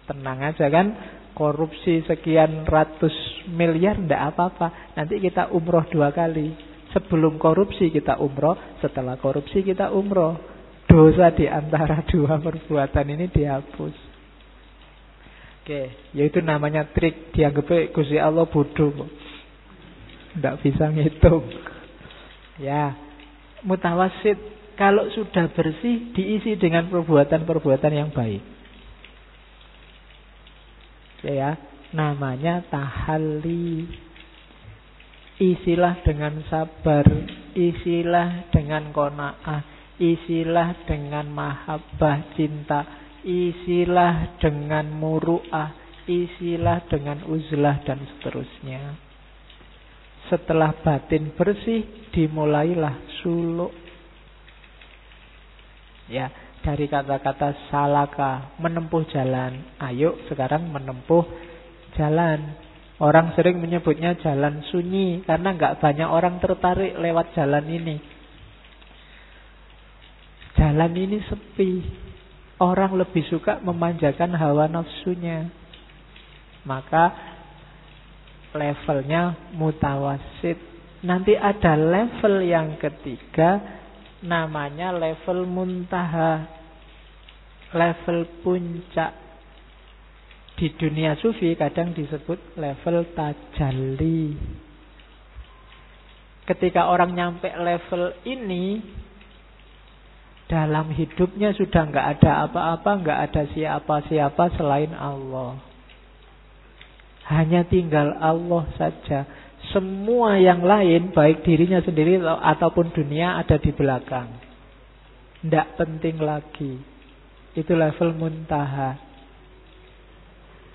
Tenang aja kan, korupsi sekian ratus miliar ndak apa-apa. Nanti kita umroh 2 kali. Sebelum korupsi kita umroh, setelah korupsi kita umroh. Dosa di antara 2 perbuatan ini dihapus. Oke, yaitu namanya trik. Dianggap Gusti Allah bodoh, ndak bisa ngitung. Ya, mutawasid kalau sudah bersih diisi dengan perbuatan-perbuatan yang baik. Ya, namanya tahalli. Isilah dengan sabar, isilah dengan qanaah, isilah dengan mahabbah cinta, isilah dengan muru'ah, isilah dengan uzlah dan seterusnya. Setelah batin bersih, dimulailah suluk. Ya, dari kata-kata salaka, menempuh jalan. Ayo sekarang menempuh jalan. Orang sering menyebutnya jalan sunyi karena nggak banyak orang tertarik lewat jalan ini. Jalan ini sepi. Orang lebih suka memanjakan hawa nafsunya. Maka levelnya mutawasid. Nanti ada level yang ketiga, namanya level muntaha, level puncak. Di dunia sufi kadang disebut level tajalli. Ketika orang nyampe level ini, dalam hidupnya sudah nggak ada apa-apa, nggak ada siapa-siapa selain Allah. Hanya tinggal Allah saja. Semua yang lain, baik dirinya sendiri ataupun dunia, ada di belakang. Tidak penting lagi. Itu level muntaha.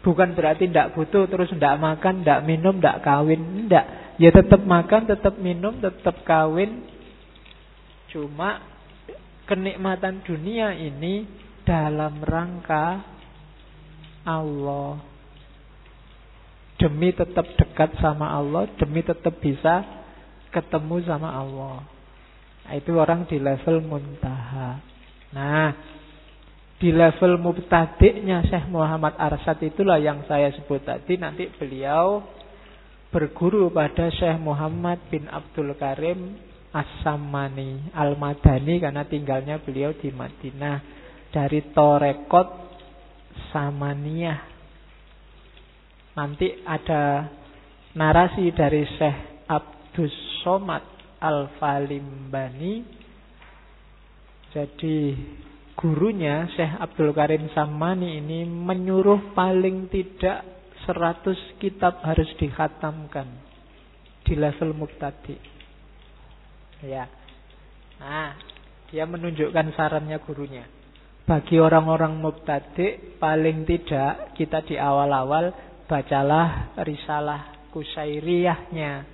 Bukan berarti tidak butuh, terus tidak makan, tidak minum, tidak kawin. Tidak. Ya tetap makan, tetap minum, tetap kawin. Cuma kenikmatan dunia ini dalam rangka Allah. Demi tetap dekat sama Allah, demi tetap bisa ketemu sama Allah. Nah, itu orang di level muntaha. Nah, di level mubtadi'nya Syekh Muhammad Arsyad itulah yang saya sebut tadi. Nanti beliau berguru pada Syekh Muhammad bin Abdul Karim As-Sammani Al-Madani, karena tinggalnya beliau di Madinah, dari Torekot Samaniyah. Nanti ada narasi dari Syekh Abdus Somad Al-Falimbani. Jadi gurunya Syekh Abdul Karim Sammani ini menyuruh paling tidak 100 kitab harus dikhatamkan di level mubtadi. Ya. Nah, dia menunjukkan sarannya gurunya. Bagi orang-orang mubtadi, paling tidak kita di awal-awal bacalah risalah Qusairiyahnya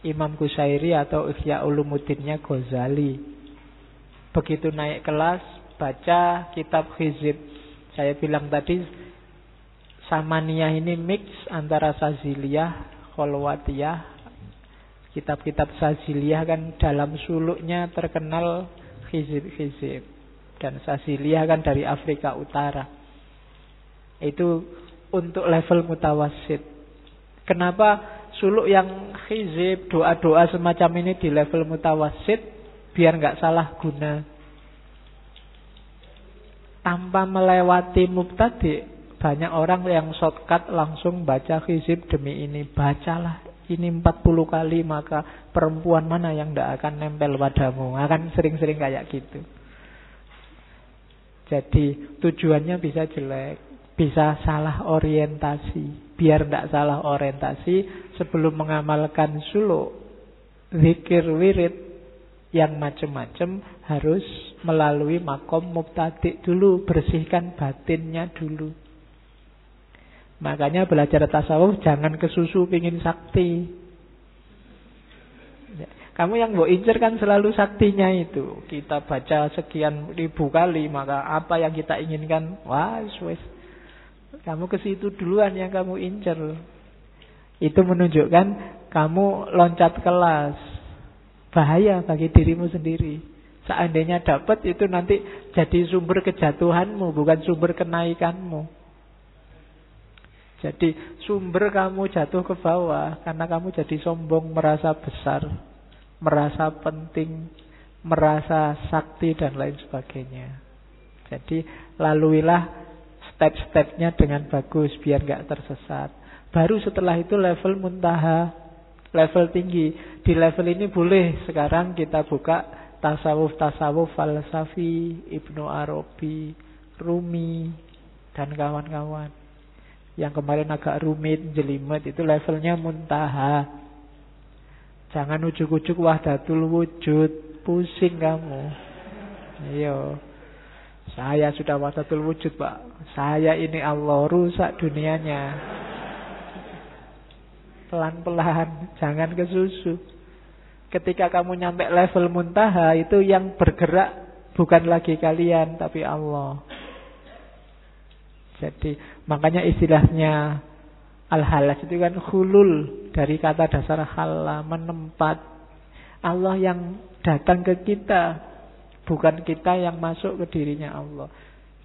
Imam Qusairi atau Ihya Ulumuddinnya Ghazali. Begitu naik kelas, baca kitab Hizib. Saya bilang tadi Samaniyah ini mix antara Saziliyah, Kholwatiyah. Kitab-kitab Saziliyah kan dalam suluknya terkenal Hizib-Hizib. Dan Saziliyah kan dari Afrika Utara. Itu untuk level mutawassid. Kenapa suluk yang Hizib, doa-doa semacam ini di level mutawassid? Biar nggak salah guna. Tanpa melewati mubtadi, banyak orang yang shortcut langsung baca Hizib demi ini. Bacalah ini 40 kali, maka perempuan mana yang tidak akan nempel padamu. Akan sering-sering kayak gitu. Jadi tujuannya bisa jelek, bisa salah orientasi. Biar tidak salah orientasi, sebelum mengamalkan suluk, zikir, wirid yang macam-macam harus melalui makom mubtadi dulu, bersihkan batinnya dulu. Makanya belajar tasawuf jangan kesusu pingin sakti. Kamu yang mau incer kan selalu saktinya itu. Kita baca sekian ribu kali, maka apa yang kita inginkan, wah, wes. Kamu ke situ duluan yang kamu incer. Itu menunjukkan kamu loncat kelas. Bahaya bagi dirimu sendiri. Seandainya dapat, itu nanti jadi sumber kejatuhanmu, bukan sumber kenaikanmu. Jadi sumber kamu jatuh ke bawah karena kamu jadi sombong, merasa besar, merasa penting, merasa sakti dan lain sebagainya. Jadi laluilah step-stepnya dengan bagus biar gak tersesat. Baru setelah itu level muntaha, level tinggi. Di level ini boleh sekarang kita buka tasawuf-tasawuf falsafi, Ibnu Arabi, Rumi, dan kawan-kawan. Yang kemarin agak rumit, jelimet, itu levelnya muntaha. Jangan ujuk-ujuk wahdatul wujud, pusing kamu. Ayo. Saya sudah wahdatul wujud, Pak. Saya ini Allah, rusak dunianya. Pelan-pelan, jangan kesusu. Ketika kamu nyampe level muntaha, itu yang bergerak bukan lagi kalian, tapi Allah. Jadi makanya istilahnya al-halas itu kan hulul, dari kata dasar hala, menempat. Allah yang datang ke kita, bukan kita yang masuk ke dirinya Allah.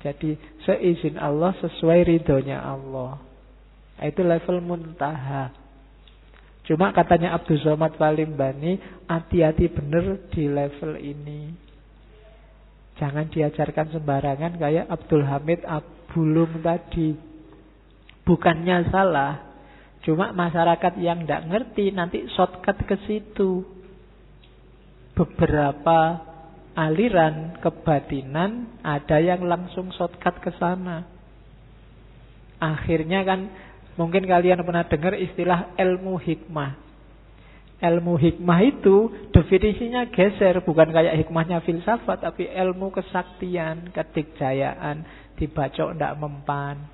Jadi seizin Allah, sesuai ridhonya Allah. Itu level muntaha. Cuma katanya Abdul Somad Walimbani, hati-hati bener di level ini. Jangan diajarkan sembarangan kayak Abdul Hamid Abulum tadi. Bukannya salah, cuma masyarakat yang tidak ngerti nanti shortcut ke situ. Beberapa aliran kebatinan ada yang langsung shortcut ke sana. Akhirnya kan mungkin kalian pernah dengar istilah ilmu hikmah. Ilmu hikmah itu definisinya geser, bukan kayak hikmahnya filsafat, tapi ilmu kesaktian, kedikjayaan, dibacok ndak mempan,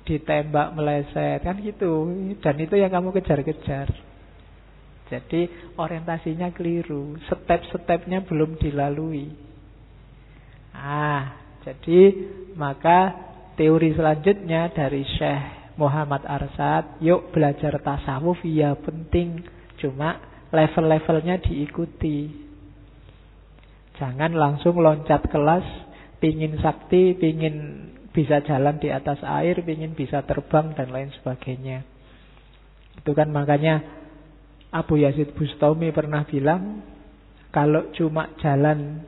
ditembak meleset, kan gitu. Dan itu yang kamu kejar-kejar. Jadi orientasinya keliru, step-stepnya belum dilalui. Jadi maka teori selanjutnya dari Syekh Muhammad Arsad, yuk belajar tasawuf, ya penting. Cuma level-levelnya diikuti. Jangan langsung loncat kelas, pingin sakti, pingin bisa jalan di atas air, pingin bisa terbang dan lain sebagainya. Itu kan makanya Abu Yazid Bustami pernah bilang, kalau cuma jalan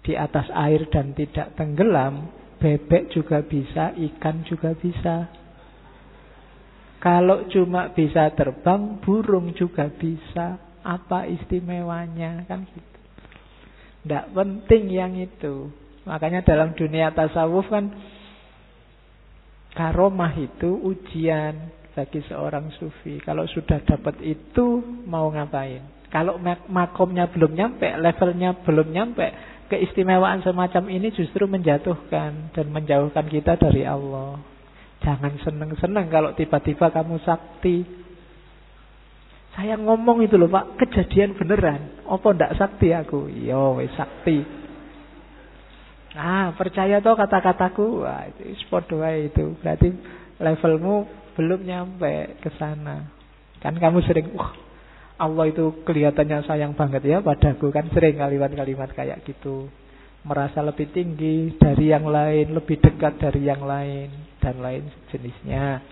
di atas air dan tidak tenggelam, bebek juga bisa, ikan juga bisa. Kalau cuma bisa terbang, burung juga bisa. Apa istimewanya? Kan gitu. Tidak penting yang itu. Makanya dalam dunia tasawuf kan karomah itu ujian bagi seorang sufi. Kalau sudah dapat itu, mau ngapain? Kalau makomnya belum nyampe, levelnya belum nyampe, keistimewaan semacam ini justru menjatuhkan dan menjauhkan kita dari Allah. Jangan seneng-seneng kalau tiba-tiba kamu sakti. Saya ngomong itu loh Pak, kejadian beneran. Apa ndak sakti aku? Yo, wis sakti. Percaya toh kata-kataku. Wah, itu podo wae itu. Berarti levelmu belum nyampe ke sana. Kan kamu sering, Allah itu kelihatannya sayang banget ya padaku. Kan sering kalimat-kalimat kayak gitu. Merasa lebih tinggi dari yang lain, lebih dekat dari yang lain, dan lain jenisnya.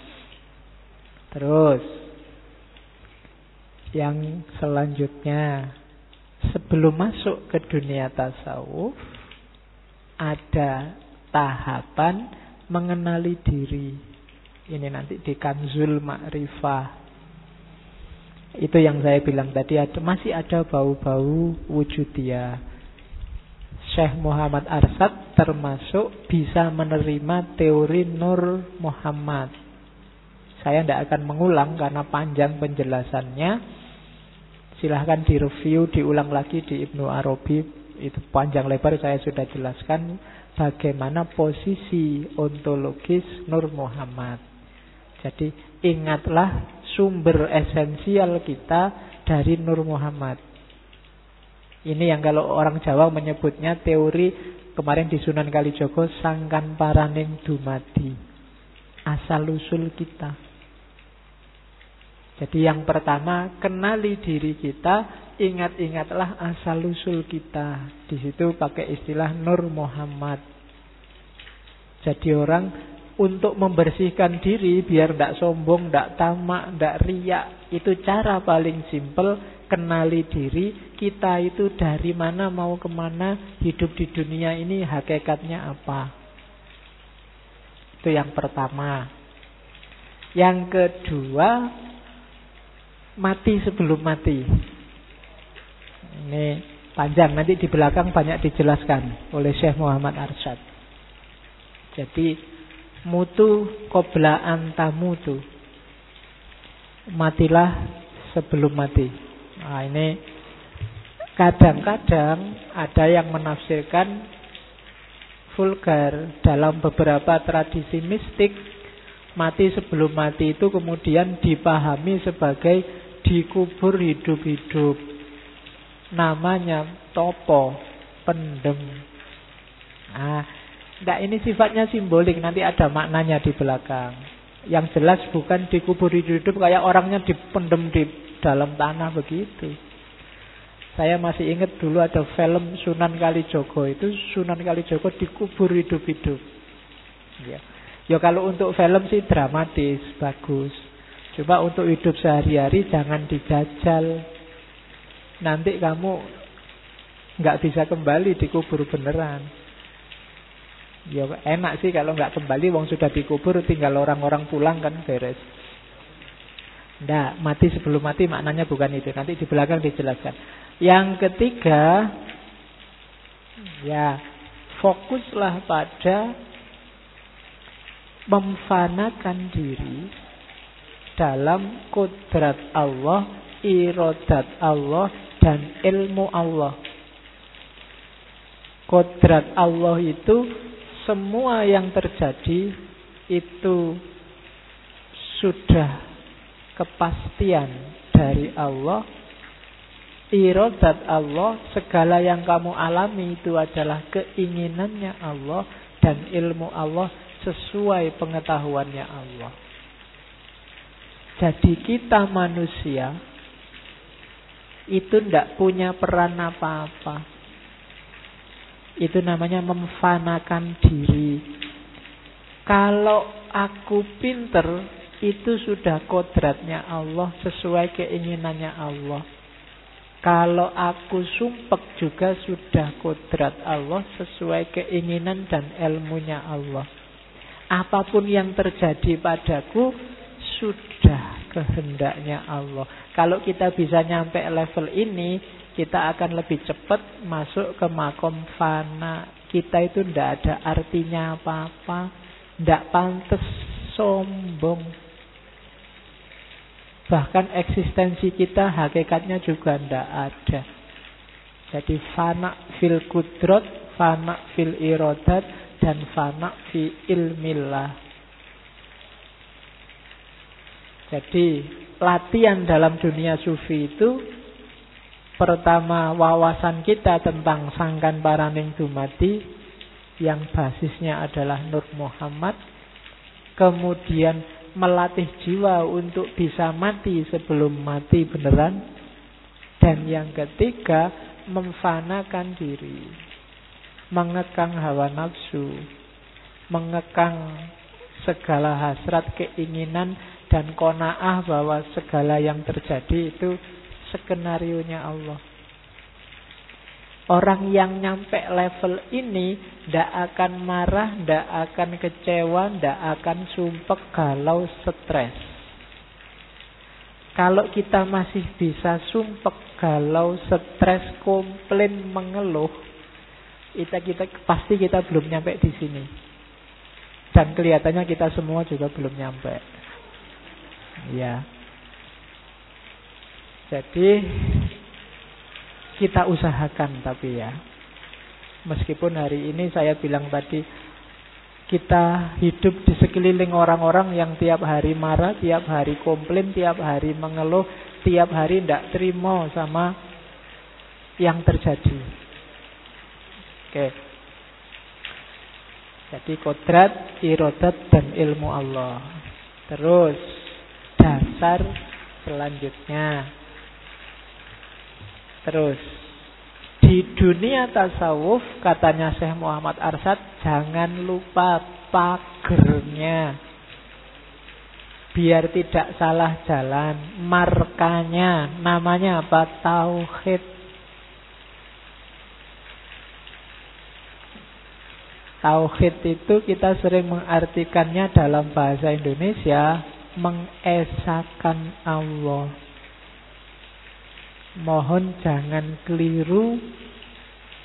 Terus yang selanjutnya, sebelum masuk ke dunia tasawuf, ada tahapan mengenali diri. Ini nanti di Kanzul Ma'rifah. Itu yang saya bilang tadi, masih ada bau-bau wujudiyah. Syekh Muhammad Arsad termasuk bisa menerima teori Nur Muhammad. Saya tidak akan mengulang karena panjang penjelasannya. Silahkan direview, diulang lagi di Ibnu Arabi. Itu panjang lebar saya sudah jelaskan bagaimana posisi ontologis Nur Muhammad. Jadi ingatlah sumber esensial kita dari Nur Muhammad. Ini yang kalau orang Jawa menyebutnya teori kemarin di Sunan Kalijogo, sangkan paraning dumadi, asal usul kita. Jadi yang pertama, kenali diri kita, ingat-ingatlah asal usul kita. Di situ pakai istilah Nur Muhammad. Jadi orang untuk membersihkan diri biar tidak sombong, tidak tamak, tidak riak. Itu cara paling simpel. Kenali diri, kita itu dari mana, mau kemana, hidup di dunia ini hakikatnya apa. Itu yang pertama. Yang kedua, mati sebelum mati. Ini panjang, nanti di belakang banyak dijelaskan oleh Syekh Muhammad Arsyad. Jadi mutu qabla an tamutu, matilah sebelum mati. Nah, ini kadang-kadang ada yang menafsirkan vulgar. Dalam beberapa tradisi mistik, mati sebelum mati itu kemudian dipahami sebagai dikubur hidup-hidup. Namanya topo, pendem. Nah, ini sifatnya simbolik, nanti ada maknanya di belakang. Yang jelas bukan dikubur hidup-hidup kayak orangnya dipendem di dalam tanah begitu. Saya masih ingat dulu ada film Sunan Kalijogo. Itu Sunan Kalijogo dikubur hidup-hidup. Ya kalau untuk film sih dramatis, bagus. Coba untuk hidup sehari-hari jangan dijajal. Nanti kamu nggak bisa kembali dikubur beneran. Ya enak sih kalau nggak kembali, wong sudah dikubur, tinggal orang-orang pulang kan beres. Nggak, mati sebelum mati maknanya bukan itu. Nanti di belakang dijelaskan. Yang ketiga, ya fokuslah pada memfanakan diri dalam kudrat Allah, iradat Allah, dan ilmu Allah. Kodrat Allah itu semua yang terjadi itu sudah kepastian dari Allah. Iradat Allah, segala yang kamu alami itu adalah keinginannya Allah, dan ilmu Allah sesuai pengetahuannya Allah. Jadi kita manusia itu tidak punya peran apa-apa. Itu namanya memfanakan diri. Kalau aku pinter, itu sudah kodratnya Allah, sesuai keinginannya Allah. Kalau aku sumpek juga sudah kodrat Allah, sesuai keinginan dan ilmunya Allah. Apapun yang terjadi padaku sudah kehendaknya Allah. Kalau kita bisa nyampe level ini, kita akan lebih cepat masuk ke makom fana. Kita itu tidak ada artinya apa-apa, tidak pantas sombong. Bahkan eksistensi kita hakikatnya juga tidak ada. Jadi fana fil kudrat, fana fil iradat, dan fana fi ilmillah. Jadi latihan dalam dunia sufi itu, pertama wawasan kita tentang sangkan paraning dumadi yang basisnya adalah Nur Muhammad. Kemudian melatih jiwa untuk bisa mati sebelum mati beneran. Dan yang ketiga, memfanakan diri, mengekang hawa nafsu, mengekang segala hasrat, keinginan, dan qanaah bahwa segala yang terjadi itu skenarionya Allah. Orang yang nyampe level ini tidak akan marah, tidak akan kecewa, tidak akan sumpek, galau, stres. Kalau kita masih bisa sumpek, galau, stres, komplain, mengeluh, kita pasti kita belum nyampe di sini. Dan kelihatannya kita semua juga belum nyampe. Ya. Jadi kita usahakan, tapi ya, meskipun hari ini saya bilang tadi, kita hidup di sekeliling orang-orang yang tiap hari marah, tiap hari komplain, tiap hari mengeluh, tiap hari tidak terima sama yang terjadi. Oke. Jadi kodrat, iradat, dan ilmu Allah. Terus dasar selanjutnya. Terus di dunia tasawuf, katanya Syekh Muhammad Arsyad, jangan lupa pagernya, biar tidak salah jalan. Markanya namanya apa? Tauhid. Tauhid itu kita sering mengartikannya dalam bahasa Indonesia mengesakan Allah. Mohon jangan keliru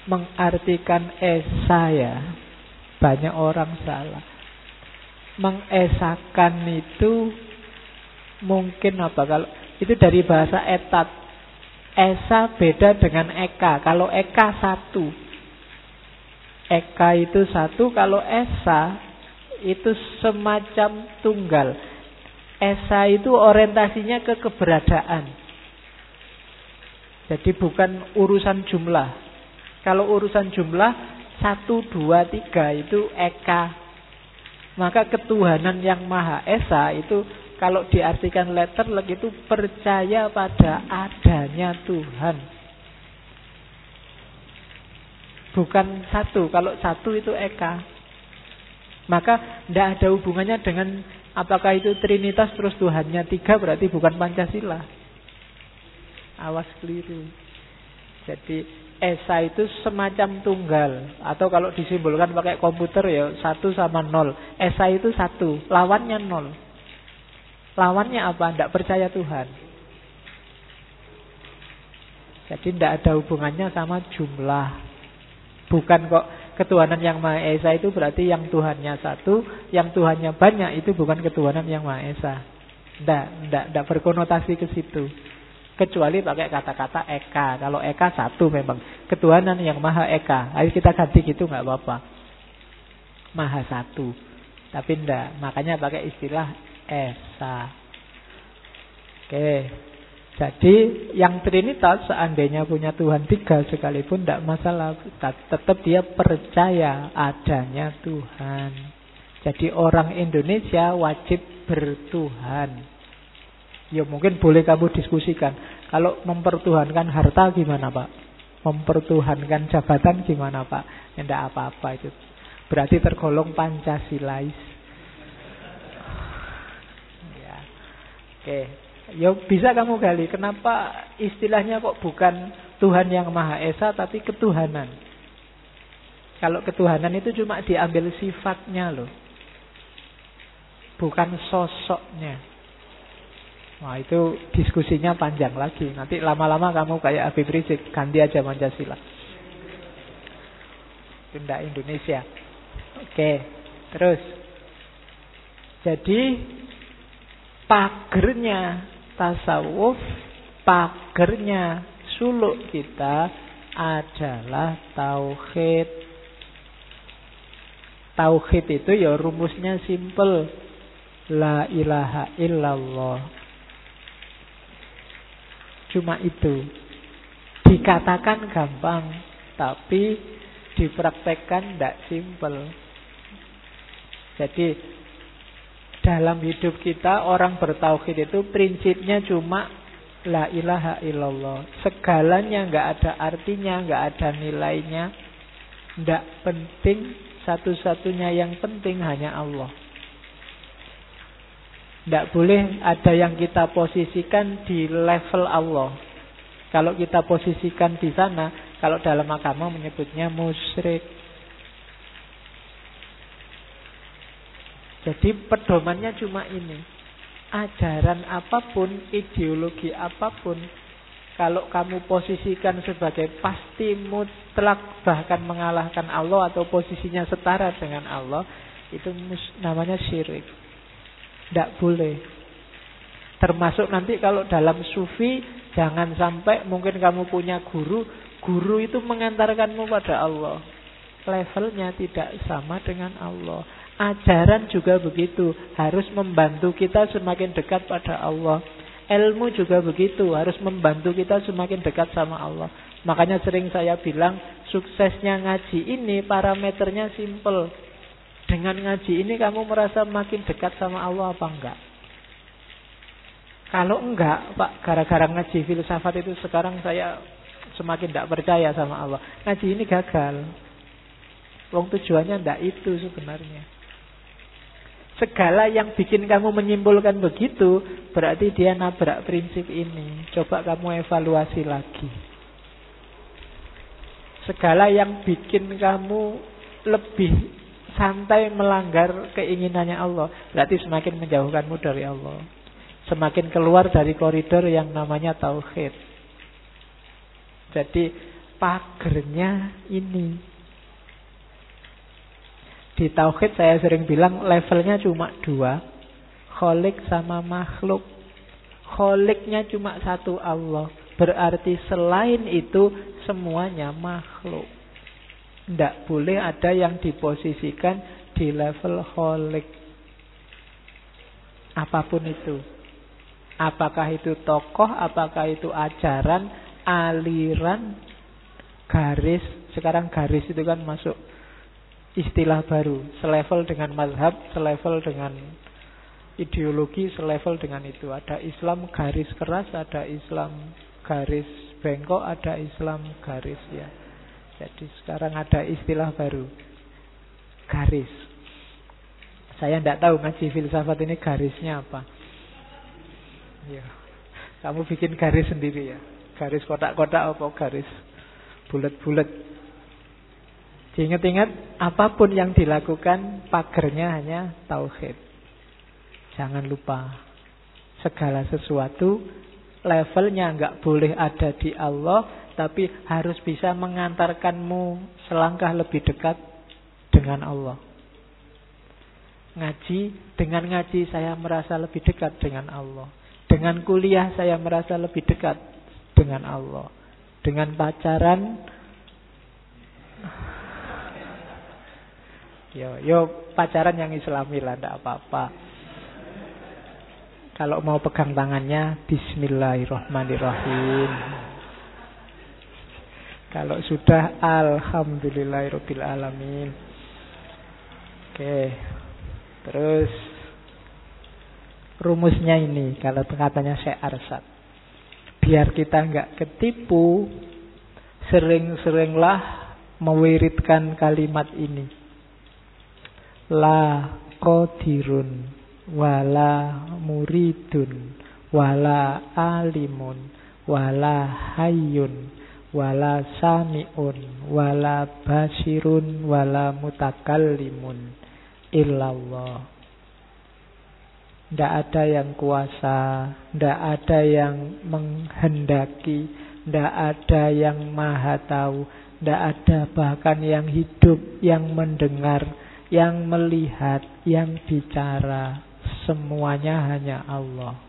mengartikan esa ya. Banyak orang salah. Mengesakan itu mungkin apa? Kalau itu dari bahasa etat. Esa beda dengan eka. Kalau eka satu. Eka itu satu. Kalau esa itu semacam tunggal. Esa itu orientasinya ke keberadaan. Jadi bukan urusan jumlah. Kalau urusan jumlah 1, 2, 3 itu eka. Maka ketuhanan yang Maha Esa itu kalau diartikan letterlek itu percaya pada adanya Tuhan. Bukan satu. Kalau satu itu eka. Maka tidak ada hubungannya dengan apakah itu Trinitas terus Tuhannya 3 berarti bukan Pancasila. Awas keliru. Jadi Esa itu semacam tunggal. Atau kalau disimbolkan pakai komputer ya 1 sama 0. Esa itu 1, lawannya 0. Lawannya apa? Tidak percaya Tuhan. Jadi tidak ada hubungannya sama jumlah. Bukan kok ketuhanan yang Maha Esa itu berarti yang Tuhannya 1, yang Tuhannya banyak itu bukan ketuhanan yang Maha Esa. Tidak berkonotasi ke situ. Kecuali pakai kata-kata eka. Kalau eka 1 memang ketuhanan yang Maha Eka. Ayo kita ganti gitu nggak apa-apa. Maha 1. Tapi enggak. Makanya pakai istilah esa. Oke. Jadi yang Trinitas seandainya punya Tuhan 3 sekalipun tidak masalah. Tetap dia percaya adanya Tuhan. Jadi orang Indonesia wajib bertuhan. Ya mungkin boleh kamu diskusikan. Kalau mempertuhankan harta gimana Pak? Mempertuhankan jabatan gimana Pak? Ya tidak apa-apa itu. Berarti tergolong Pancasilais. Ya. Oke. Ya bisa kamu gali. Kenapa istilahnya kok bukan Tuhan yang Maha Esa tapi ketuhanan? Kalau ketuhanan itu cuma diambil sifatnya loh. Bukan sosoknya. Wah itu diskusinya panjang lagi. Nanti lama-lama kamu kayak Habib Rizik, ganti aja Pancasila. Pindah Indonesia. Oke, terus. Jadi pagernya tasawuf, pagernya suluk kita adalah tauhid. Tauhid itu ya rumusnya simple. La ilaha illallah. Cuma itu. Dikatakan gampang, tapi dipraktekkan tidak simpel. Jadi dalam hidup kita orang bertauhid itu prinsipnya cuma la ilaha illallah. Segalanya nggak ada artinya, nggak ada nilainya, nggak penting. Satu-satunya yang penting hanya Allah. Tidak boleh ada yang kita posisikan di level Allah. Kalau kita posisikan di sana, kalau dalam agama menyebutnya musyrik. Jadi pedomannya cuma ini. Ajaran apapun, ideologi apapun, kalau kamu posisikan sebagai pasti mutlak bahkan mengalahkan Allah atau posisinya setara dengan Allah, itu namanya syirik. Tidak boleh. Termasuk nanti kalau dalam sufi, jangan sampai mungkin kamu punya guru, guru itu mengantarkanmu pada Allah. Levelnya tidak sama dengan Allah. Ajaran juga begitu, harus membantu kita semakin dekat pada Allah. Ilmu juga begitu, harus membantu kita semakin dekat sama Allah. Makanya sering saya bilang, suksesnya ngaji ini parameternya simple. Dengan ngaji ini kamu merasa makin dekat sama Allah apa enggak? Kalau enggak, Pak, gara-gara ngaji filsafat itu sekarang saya semakin tidak percaya sama Allah. Ngaji ini gagal. Wong tujuannya enggak itu sebenarnya. Segala yang bikin kamu menyimpulkan begitu, berarti dia nabrak prinsip ini. Coba kamu evaluasi lagi. Segala yang bikin kamu lebih santai melanggar keinginannya Allah, berarti semakin menjauhkanmu dari Allah. Semakin keluar dari koridor yang namanya tauhid. Jadi pagernya ini. Di tauhid saya sering bilang levelnya cuma 2, Khalik sama makhluk. Khaliknya cuma satu, Allah. Berarti selain itu semuanya makhluk. Tidak boleh ada yang diposisikan di level Khalik. Apapun itu. Apakah itu tokoh, apakah itu ajaran, aliran, garis. Sekarang garis itu kan masuk istilah baru. Selevel dengan mazhab, selevel dengan ideologi, selevel dengan itu. Ada Islam garis keras, ada Islam garis bengkok, ada Islam garis ya. Jadi sekarang ada istilah baru, garis. Saya tidak tahu ngaji filsafat ini garisnya apa. Ya, kamu bikin garis sendiri ya. Garis kotak-kotak apa garis bulat-bulat. Diingat-ingat, apapun yang dilakukan pagernya hanya tauhid. Jangan lupa, segala sesuatu levelnya enggak boleh ada di Allah, tapi harus bisa mengantarkanmu selangkah lebih dekat dengan Allah. Dengan ngaji saya merasa lebih dekat dengan Allah. Dengan kuliah saya merasa lebih dekat dengan Allah. Dengan pacaran, yo pacaran yang Islami lah, tidak apa-apa. Kalau mau pegang tangannya, Bismillahirrahmanirrahim. Kalau sudah, Alhamdulillahirabbil alamin. Oke. Terus rumusnya ini, kalau katanya Syekh Arsyad, biar kita enggak ketipu, sering-seringlah mewiridkan kalimat ini. La qadirun wala muridun wala alimun wala hayyun wala sami'un wala basirun wala mutakallimun illallah. Tidak ada yang kuasa, tidak ada yang menghendaki, tidak ada yang maha tahu, tidak ada bahkan yang hidup, yang mendengar, yang melihat, yang bicara. Semuanya hanya Allah.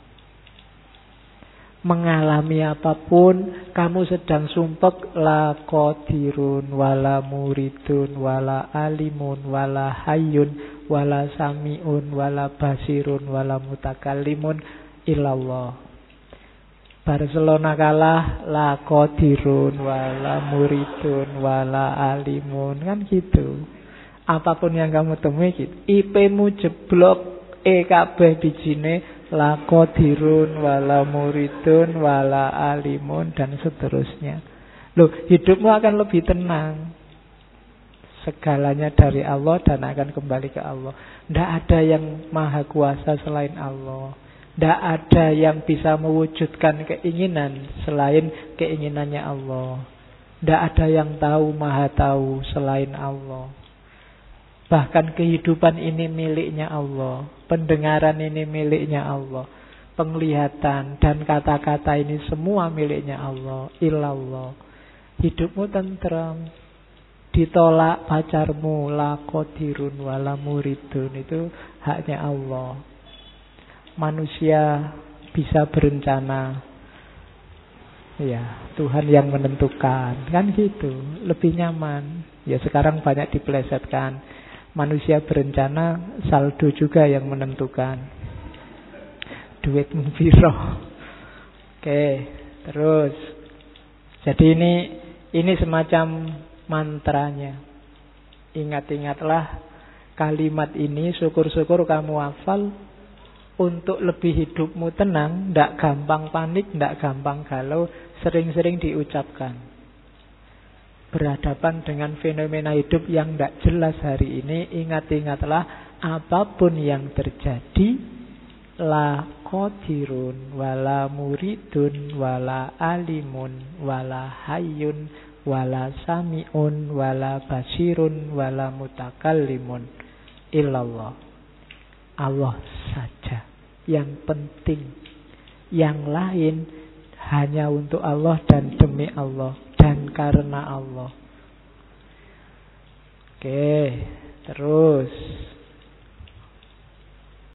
Mengalami apapun, kamu sedang sumpek, la qadirun wala muridun wala alimun wala hayyun wala sami'un wala basirun wala mutakallimun illallah. Barcelona kalah, la qadirun wala muridun wala alimun, kan gitu. Apapun yang kamu temui gitu. IP-mu jeblok, kabeh bijine, la qadirun wala muridun wala alimun, dan seterusnya. Loh, hidupmu akan lebih tenang. Segalanya dari Allah dan akan kembali ke Allah. Tidak ada yang maha kuasa selain Allah. Tidak ada yang bisa mewujudkan keinginan selain keinginannya Allah. Tidak ada yang tahu, maha tahu selain Allah. Bahkan kehidupan ini miliknya Allah. Pendengaran ini miliknya Allah. Penglihatan dan kata-kata ini semua miliknya Allah. Illallah. Hidupmu tenteram. Ditolak pacarmu, la qadirun wala muridun, itu haknya Allah. Manusia bisa berencana, ya Tuhan yang menentukan, kan gitu. Lebih nyaman. Ya sekarang banyak dipelesetkan. Manusia berencana, saldo juga yang menentukan. Duitmu piro. Oke, terus. Jadi ini semacam mantranya. Ingat-ingatlah kalimat ini, syukur-syukur kamu hafal. Untuk lebih hidupmu tenang, tidak gampang panik, tidak gampang galau, sering-sering diucapkan. Berhadapan dengan fenomena hidup yang tidak jelas hari ini, ingat-ingatlah apapun yang terjadi, la qadirun wala muridun wala alimun wala hayyun wala sami'un wala basirun wala mutakallimun illallah. Allah saja yang penting. Yang lain hanya untuk Allah dan demi Allah dan karena Allah. Oke, terus